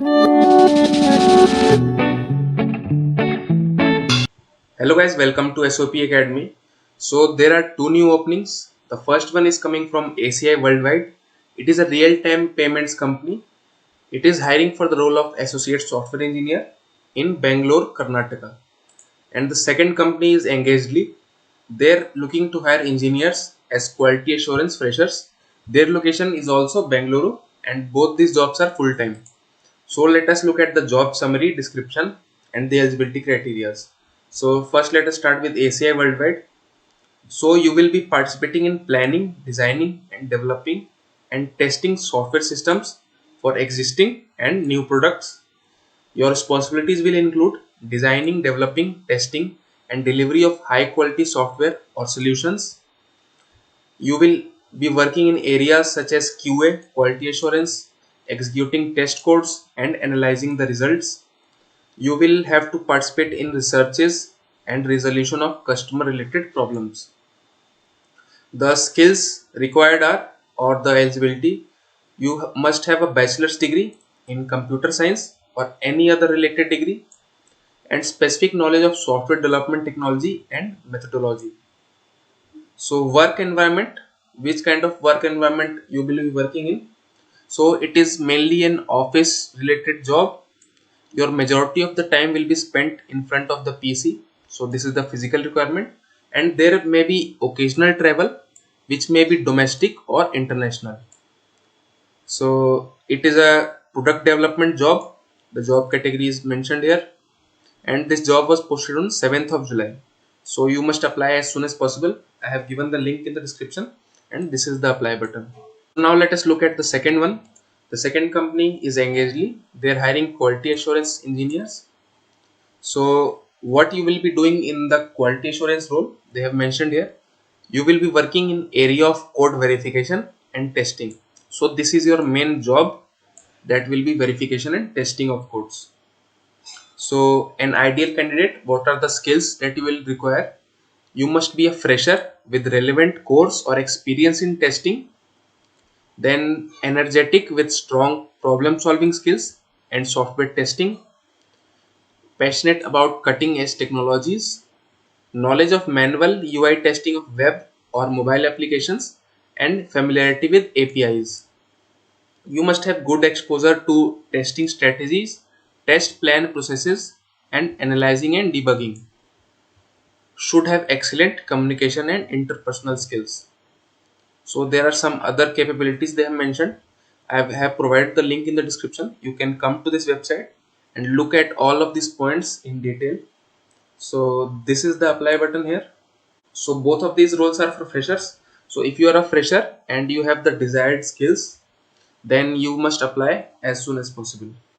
Hello guys, welcome to SOP Academy. So there are two new openings. The first one is coming from ACI Worldwide. It is a real-time payments company. It is hiring for the role of associate software engineer in Bangalore, Karnataka. And the second company is Engagedly. They're looking to hire engineers as quality assurance freshers. Their location is also Bangalore, and both these jobs are full-time. So let us look at the job summary, description, and the eligibility criteria. So first let us start with ACI Worldwide. So you will be participating in planning, designing and developing and testing software systems for existing and new products. Your responsibilities will include designing, developing, testing and delivery of high quality software or solutions. You will be working in areas such as QA, quality assurance, executing test codes and analyzing the results. You will have to participate in researches and resolution of customer related problems. The skills required are, or the eligibility, you must have a bachelor's degree in computer science or any other related degree and specific knowledge of software development technology and methodology. So work environment, which kind of work environment you will be working in? So it is mainly an office related job. Your majority of the time will be spent in front of the PC. So this is the physical requirement, and there may be occasional travel which may be domestic or international. So it is a product development job. The job category is mentioned here, and this job was posted on 7th of July. So you must apply as soon as possible. I have given the link in the description, and this is the apply button. Now let us look at the second one. The second company is Engagely. They are hiring quality assurance engineers. So what you will be doing in the quality assurance role, they have mentioned here, you will be working in area of code verification and testing. So this is your main job, that will be verification and testing of codes. So an ideal candidate, what are the skills that you will require? You must be a fresher with relevant course or experience in testing, then energetic with strong problem solving skills and software testing, passionate about cutting edge technologies, knowledge of manual UI testing of web or mobile applications, and familiarity with APIs. You must have good exposure to testing strategies, test plan processes, and analyzing and debugging. Should have excellent communication and interpersonal skills. So there are some other capabilities they have mentioned. I have provided the link in the description. You can come to this website and look at all of these points in detail. So this is the apply button here. So both of these roles are for freshers. So if you are a fresher and you have the desired skills, then you must apply as soon as possible.